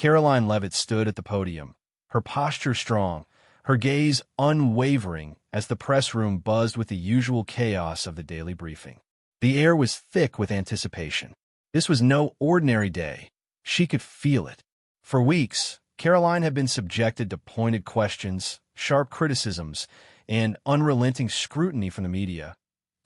Karoline Leavitt stood at the podium, her posture strong, her gaze unwavering as the press room buzzed with the usual chaos of the daily briefing. The air was thick with anticipation. This was no ordinary day. She could feel it. For weeks, Karoline had been subjected to pointed questions, sharp criticisms, and unrelenting scrutiny from the media.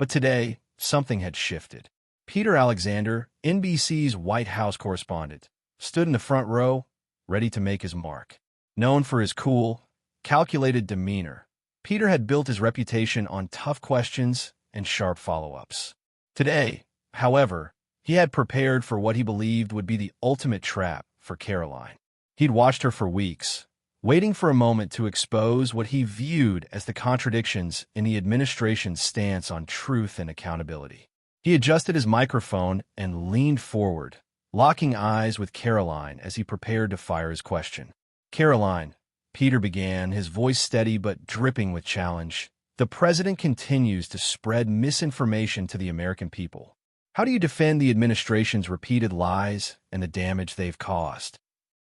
But today, something had shifted. Peter Alexander, NBC's White House correspondent, stood in the front row, ready to make his mark. Known for his cool, calculated demeanor, Peter had built his reputation on tough questions and sharp follow-ups. Today, however, he had prepared for what he believed would be the ultimate trap for Karoline. He'd watched her for weeks, waiting for a moment to expose what he viewed as the contradictions in the administration's stance on truth and accountability. He adjusted his microphone and leaned forward, locking eyes with Karoline as he prepared to fire his question. "Karoline," Peter began, his voice steady but dripping with challenge, "the president continues to spread misinformation to the American people. How do you defend the administration's repeated lies and the damage they've caused?"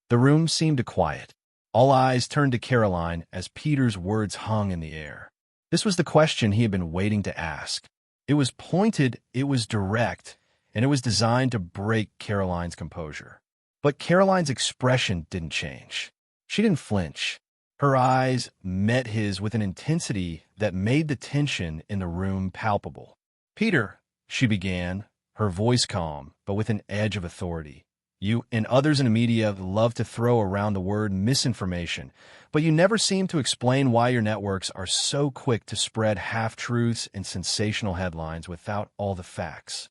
The room seemed to quiet. All eyes turned to Karoline as Peter's words hung in the air. This was the question he had been waiting to ask. It was pointed, it was direct, and it was designed to break Karoline's composure. But Karoline's expression didn't change. She didn't flinch. Her eyes met his with an intensity that made the tension in the room palpable. "Peter," she began, her voice calm, but with an edge of authority. "You and others in the media love to throw around the word misinformation, but you never seem to explain why your networks are so quick to spread half-truths and sensational headlines without all the facts."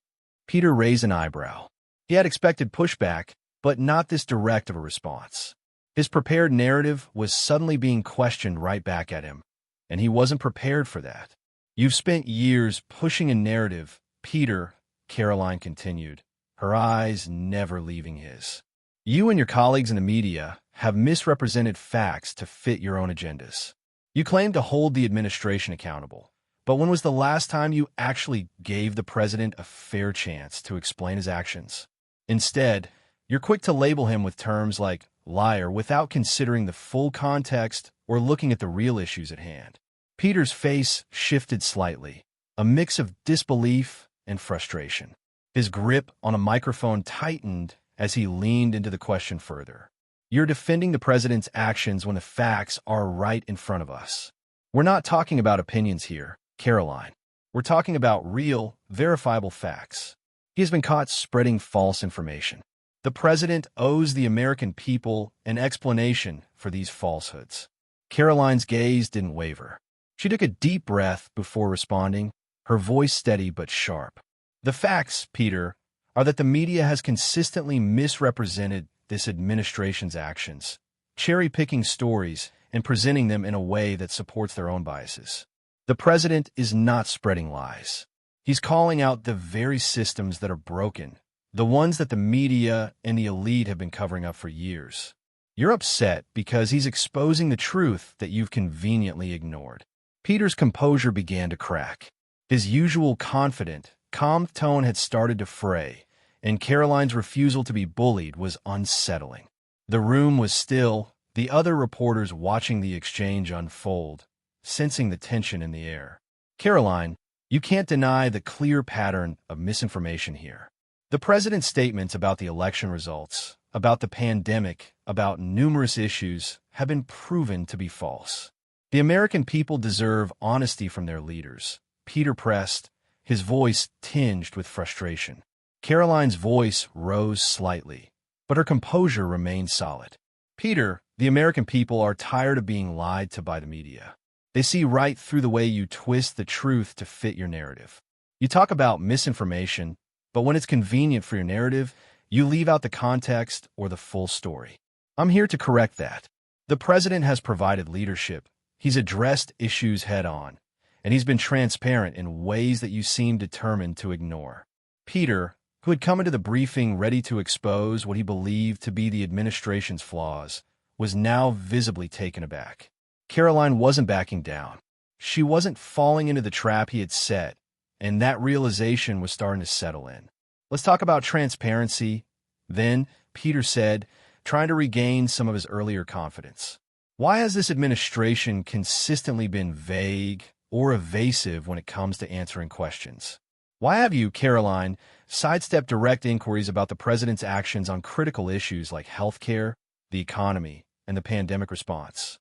Peter raised an eyebrow. He had expected pushback, but not this direct of a response. His prepared narrative was suddenly being questioned right back at him, and he wasn't prepared for that. "You've spent years pushing a narrative, Peter," Karoline continued, her eyes never leaving his. "You and your colleagues in the media have misrepresented facts to fit your own agendas. You claim to hold the administration accountable, but when was the last time you actually gave the president a fair chance to explain his actions? Instead, you're quick to label him with terms like liar without considering the full context or looking at the real issues at hand." Peter's face shifted slightly, a mix of disbelief and frustration. His grip on a microphone tightened as he leaned into the question further. "You're defending the president's actions when the facts are right in front of us. We're not talking about opinions here, Karoline. We're talking about real, verifiable facts. He has been caught spreading false information. The president owes the American people an explanation for these falsehoods." Karoline's gaze didn't waver. She took a deep breath before responding, her voice steady but sharp. "The facts, Peter, are that the media has consistently misrepresented this administration's actions, cherry-picking stories and presenting them in a way that supports their own biases. The president is not spreading lies. He's calling out the very systems that are broken, the ones that the media and the elite have been covering up for years. You're upset because he's exposing the truth that you've conveniently ignored." Peter's composure began to crack. His usual confident, calm tone had started to fray, and Karoline's refusal to be bullied was unsettling. The room was still, the other reporters watching the exchange unfold, sensing the tension in the air. "Karoline, you can't deny the clear pattern of misinformation here. The president's statements about the election results, about the pandemic, about numerous issues have been proven to be false. The American people deserve honesty from their leaders," Peter pressed, his voice tinged with frustration. Karoline's voice rose slightly, but her composure remained solid. "Peter, the American people are tired of being lied to by the media. They see right through the way you twist the truth to fit your narrative. You talk about misinformation, but when it's convenient for your narrative, you leave out the context or the full story. I'm here to correct that. The president has provided leadership. He's addressed issues head-on, and he's been transparent in ways that you seem determined to ignore." Peter, who had come into the briefing ready to expose what he believed to be the administration's flaws, was now visibly taken aback. Karoline wasn't backing down. She wasn't falling into the trap he had set, and that realization was starting to settle in. "Let's talk about transparency." Then, Peter said, trying to regain some of his earlier confidence. Why has this administration consistently been vague or evasive when it comes to answering questions? Why have you, Karoline, sidestepped direct inquiries about the president's actions on critical issues like healthcare, the economy, and the pandemic response?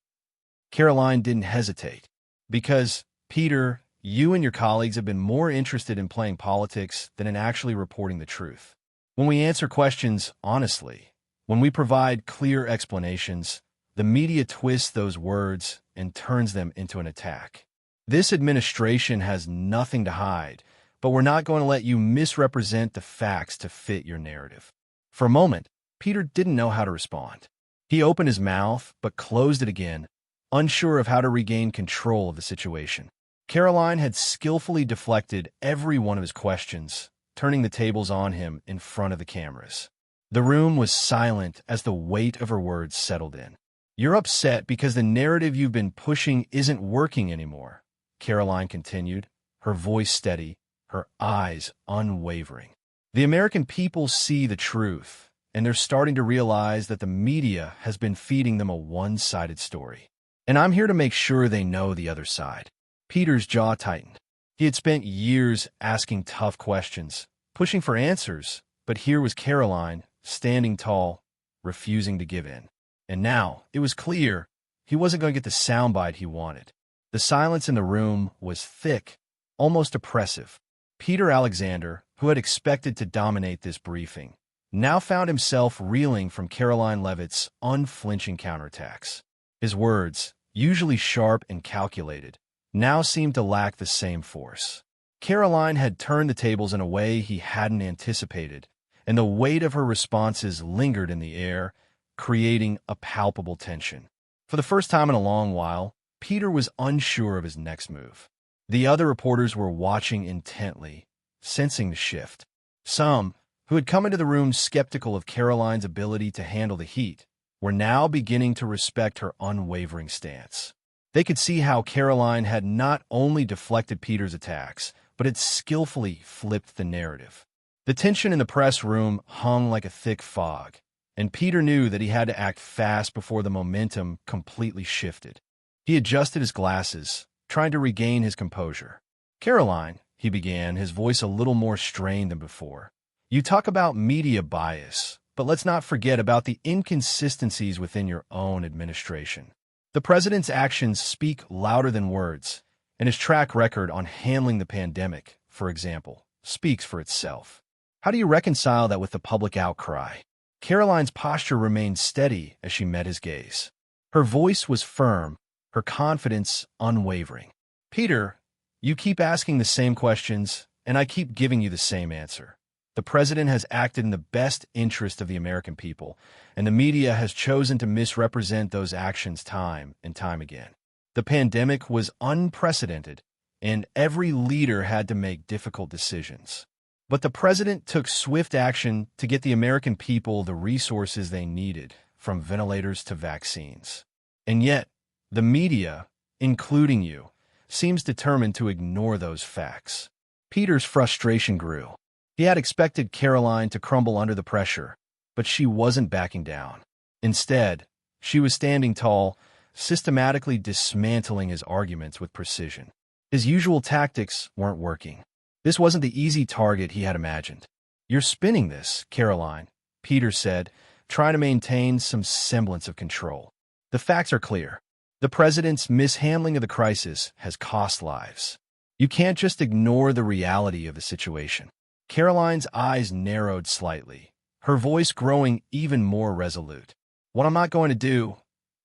Karoline didn't hesitate. Because, Peter, you and your colleagues have been more interested in playing politics than in actually reporting the truth. When we answer questions honestly, when we provide clear explanations, the media twists those words and turns them into an attack. This administration has nothing to hide, but we're not going to let you misrepresent the facts to fit your narrative. For a moment, Peter didn't know how to respond. He opened his mouth, but closed it again, unsure of how to regain control of the situation. Karoline had skillfully deflected every one of his questions, turning the tables on him in front of the cameras. The room was silent as the weight of her words settled in. "You're upset because the narrative you've been pushing isn't working anymore," Karoline continued, her voice steady, her eyes unwavering. "The American people see the truth, and they're starting to realize that the media has been feeding them a one-sided story. And I'm here to make sure they know the other side." Peter's jaw tightened. He had spent years asking tough questions, pushing for answers, but here was Karoline, standing tall, refusing to give in. And now, it was clear, he wasn't going to get the soundbite he wanted. The silence in the room was thick, almost oppressive. Peter Alexander, who had expected to dominate this briefing, now found himself reeling from Karoline Leavitt's unflinching counterattacks. His words, usually sharp and calculated, now seemed to lack the same force. Karoline had turned the tables in a way he hadn't anticipated, and the weight of her responses lingered in the air, creating a palpable tension. For the first time in a long while, Peter was unsure of his next move. The other reporters were watching intently, sensing the shift. Some, who had come into the room skeptical of Karoline's ability to handle the heat, were now beginning to respect her unwavering stance. They could see how Karoline had not only deflected Peter's attacks, but had skillfully flipped the narrative. The tension in the press room hung like a thick fog, and Peter knew that he had to act fast before the momentum completely shifted. He adjusted his glasses, trying to regain his composure. "Karoline," he began, his voice a little more strained than before, "you talk about media bias, but let's not forget about the inconsistencies within your own administration. The president's actions speak louder than words, and his track record on handling the pandemic, for example, speaks for itself. How do you reconcile that with the public outcry?" Karoline's posture remained steady as she met his gaze. Her voice was firm, her confidence unwavering. "Peter, you keep asking the same questions, and I keep giving you the same answer. The president has acted in the best interest of the American people, and the media has chosen to misrepresent those actions time and time again. The pandemic was unprecedented, and every leader had to make difficult decisions. But the president took swift action to get the American people the resources they needed, from ventilators to vaccines. And yet, the media, including you, seems determined to ignore those facts." Peter's frustration grew. He had expected Karoline to crumble under the pressure, but she wasn't backing down. Instead, she was standing tall, systematically dismantling his arguments with precision. His usual tactics weren't working. This wasn't the easy target he had imagined. "You're spinning this, Karoline," Peter said, trying to maintain some semblance of control. "The facts are clear. The president's mishandling of the crisis has cost lives. You can't just ignore the reality of the situation." Karoline's eyes narrowed slightly, her voice growing even more resolute. "What I'm not going to do,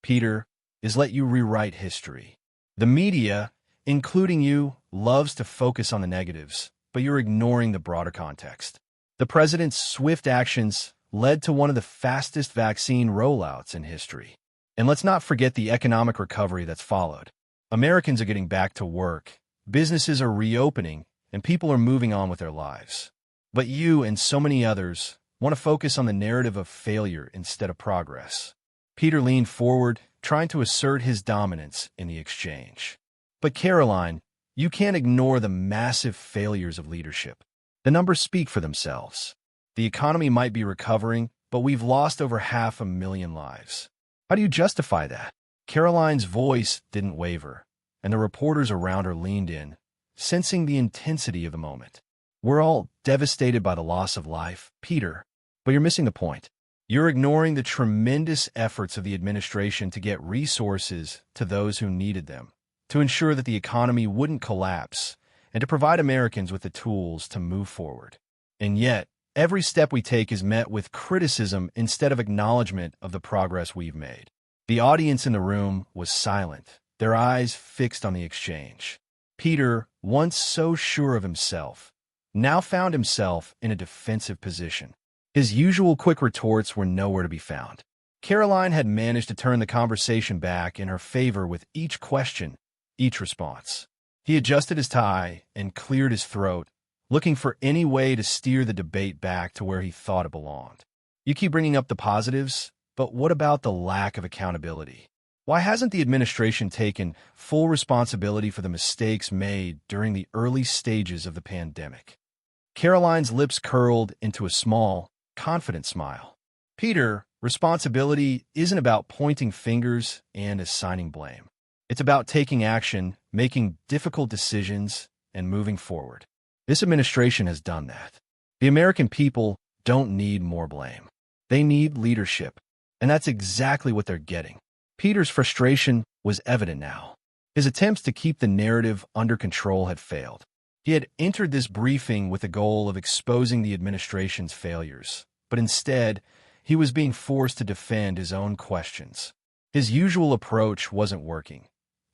Peter, is let you rewrite history. The media, including you, loves to focus on the negatives, but you're ignoring the broader context. The president's swift actions led to one of the fastest vaccine rollouts in history. And let's not forget the economic recovery that's followed. Americans are getting back to work, businesses are reopening, and people are moving on with their lives. But you and so many others want to focus on the narrative of failure instead of progress." Peter leaned forward, trying to assert his dominance in the exchange. "But Karoline, you can't ignore the massive failures of leadership. The numbers speak for themselves. The economy might be recovering, but we've lost over 500,000 lives. How do you justify that? Karoline's voice didn't waver, and the reporters around her leaned in, sensing the intensity of the moment. We're all devastated by the loss of life, Peter, but you're missing the point. You're ignoring the tremendous efforts of the administration to get resources to those who needed them, to ensure that the economy wouldn't collapse, and to provide Americans with the tools to move forward. And yet, every step we take is met with criticism instead of acknowledgement of the progress we've made. The audience in the room was silent, their eyes fixed on the exchange. Peter, once so sure of himself, now found himself in a defensive position. His usual quick retorts were nowhere to be found. Karoline had managed to turn the conversation back in her favor with each question, each response. He adjusted his tie and cleared his throat, looking for any way to steer the debate back to where he thought it belonged. You keep bringing up the positives, but what about the lack of accountability? Why hasn't the administration taken full responsibility for the mistakes made during the early stages of the pandemic? Karoline's lips curled into a small, confident smile. Peter, responsibility isn't about pointing fingers and assigning blame. It's about taking action, making difficult decisions, and moving forward. This administration has done that. The American people don't need more blame. They need leadership, and that's exactly what they're getting. Peter's frustration was evident now. His attempts to keep the narrative under control had failed. He had entered this briefing with the goal of exposing the administration's failures, but instead, he was being forced to defend his own questions. His usual approach wasn't working.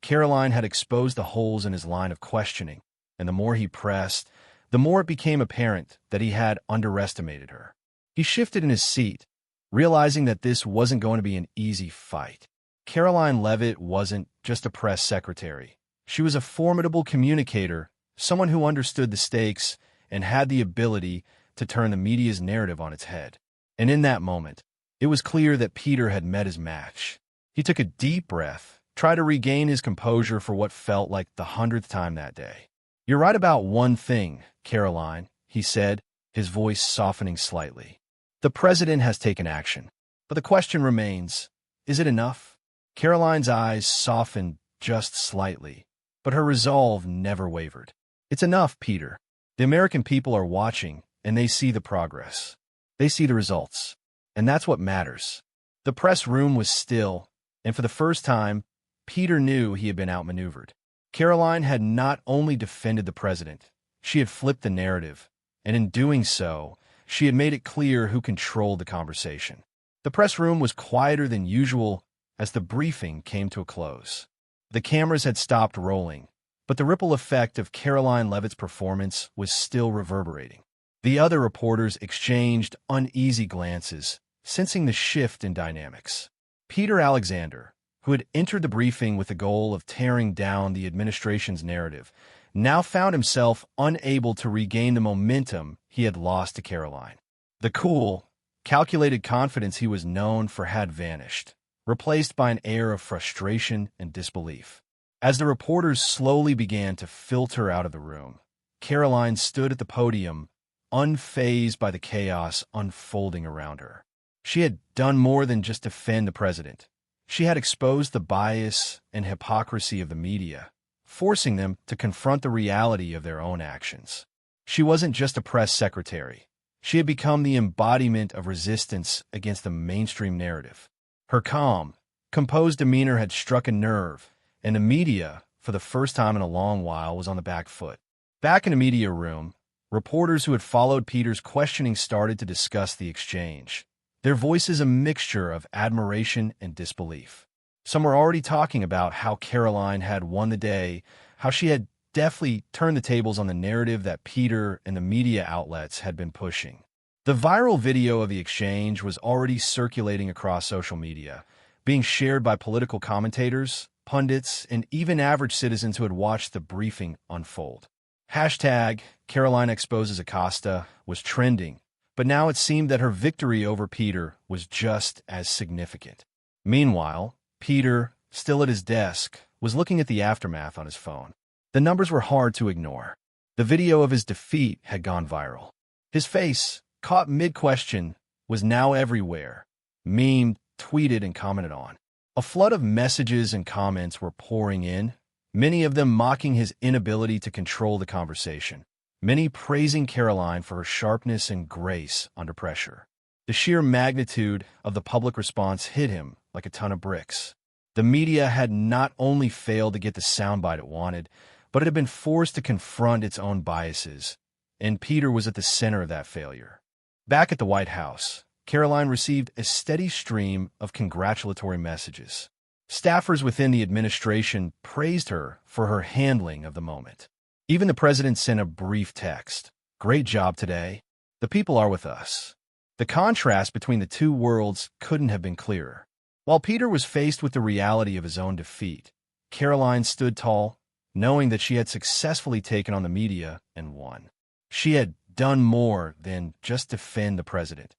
Karoline had exposed the holes in his line of questioning, and the more he pressed, the more it became apparent that he had underestimated her. He shifted in his seat, realizing that this wasn't going to be an easy fight. Karoline Leavitt wasn't just a press secretary. She was a formidable communicator, someone who understood the stakes and had the ability to turn the media's narrative on its head. And in that moment, it was clear that Peter had met his match. He took a deep breath, tried to regain his composure for what felt like the 100th time that day. "You're right about one thing, Karoline," he said, his voice softening slightly. "The president has taken action. But the question remains, is it enough?" Karoline's eyes softened just slightly, but her resolve never wavered. "It's enough, Peter. The American people are watching, and they see the progress. They see the results. And that's what matters." The press room was still, and for the first time, Peter knew he had been outmaneuvered. Karoline had not only defended the president, she had flipped the narrative, and in doing so, she had made it clear who controlled the conversation. The press room was quieter than usual as the briefing came to a close. The cameras had stopped rolling, but the ripple effect of Karoline Leavitt's performance was still reverberating. The other reporters exchanged uneasy glances, sensing the shift in dynamics. Peter Alexander, who had entered the briefing with the goal of tearing down the administration's narrative, now found himself unable to regain the momentum he had lost to Karoline. The cool, calculated confidence he was known for had vanished, replaced by an air of frustration and disbelief. As the reporters slowly began to filter out of the room, Karoline stood at the podium, unfazed by the chaos unfolding around her. She had done more than just defend the president. She had exposed the bias and hypocrisy of the media, forcing them to confront the reality of their own actions. She wasn't just a press secretary. She had become the embodiment of resistance against the mainstream narrative. Her calm, composed demeanor had struck a nerve, and the media, for the first time in a long while, was on the back foot. Back in the media room, reporters who had followed Peter's questioning started to discuss the exchange, their voices a mixture of admiration and disbelief. Some were already talking about how Karoline had won the day, how she had deftly turned the tables on the narrative that Peter and the media outlets had been pushing. The viral video of the exchange was already circulating across social media, being shared by political commentators, pundits, and even average citizens who had watched the briefing unfold. Hashtag Karoline Exposes Acosta was trending, but now it seemed that her victory over Peter was just as significant. Meanwhile, Peter, still at his desk, was looking at the aftermath on his phone. The numbers were hard to ignore. The video of his defeat had gone viral. His face, caught mid-question, was now everywhere, memed, tweeted, and commented on. A flood of messages and comments were pouring in, many of them mocking his inability to control the conversation, many praising Karoline for her sharpness and grace under pressure. The sheer magnitude of the public response hit him like a ton of bricks. The media had not only failed to get the soundbite it wanted, but it had been forced to confront its own biases, and Peter was at the center of that failure. Back at the White House, Karoline received a steady stream of congratulatory messages. Staffers within the administration praised her for her handling of the moment. Even the president sent a brief text. "Great job today. The people are with us." The contrast between the two worlds couldn't have been clearer. While Peter was faced with the reality of his own defeat, Karoline stood tall, knowing that she had successfully taken on the media and won. She had done more than just defend the president.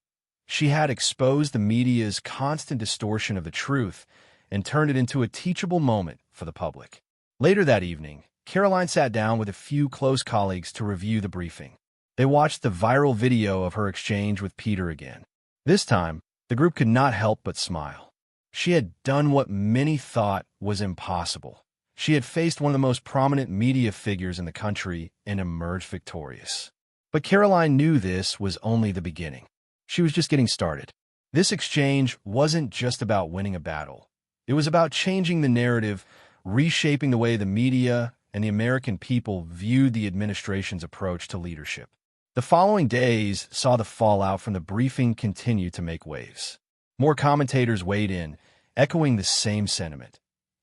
She had exposed the media's constant distortion of the truth and turned it into a teachable moment for the public. Later that evening, Karoline sat down with a few close colleagues to review the briefing. They watched the viral video of her exchange with Peter again. This time, the group could not help but smile. She had done what many thought was impossible. She had faced one of the most prominent media figures in the country and emerged victorious. But Karoline knew this was only the beginning. She was just getting started. This exchange wasn't just about winning a battle. It was about changing the narrative, reshaping the way the media and the American people viewed the administration's approach to leadership. The following days saw the fallout from the briefing continue to make waves. More commentators weighed in, echoing the same sentiment.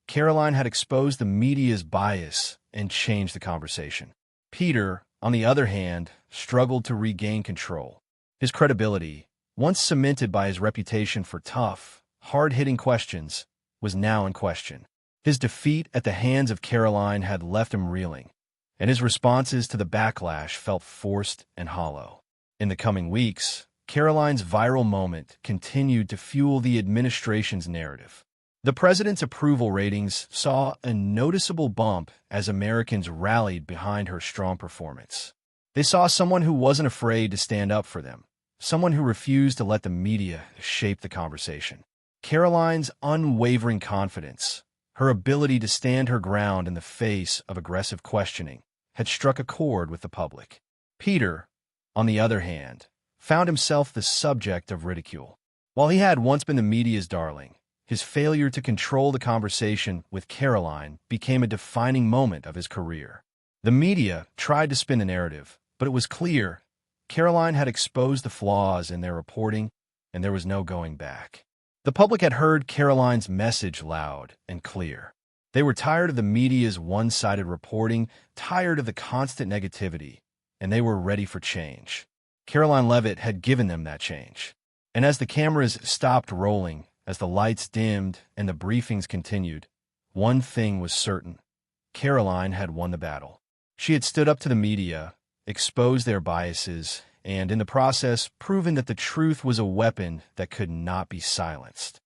Karoline had exposed the media's bias and changed the conversation. Peter, on the other hand, struggled to regain control. His credibility, once cemented by his reputation for tough, hard-hitting questions, was now in question. His defeat at the hands of Karoline had left him reeling, and his responses to the backlash felt forced and hollow. In the coming weeks, Karoline's viral moment continued to fuel the administration's narrative. The president's approval ratings saw a noticeable bump as Americans rallied behind her strong performance. They saw someone who wasn't afraid to stand up for them, someone who refused to let the media shape the conversation. Karoline's unwavering confidence, her ability to stand her ground in the face of aggressive questioning, had struck a chord with the public. Peter, on the other hand, found himself the subject of ridicule. While he had once been the media's darling, his failure to control the conversation with Karoline became a defining moment of his career. The media tried to spin a narrative, but it was clear Karoline had exposed the flaws in their reporting, and there was no going back. The public had heard Karoline's message loud and clear. They were tired of the media's one-sided reporting, tired of the constant negativity, and they were ready for change. Karoline Leavitt had given them that change. And as the cameras stopped rolling, as the lights dimmed and the briefings continued, one thing was certain. Karoline had won the battle. She had stood up to the media, exposed their biases, and in the process, proven that the truth was a weapon that could not be silenced.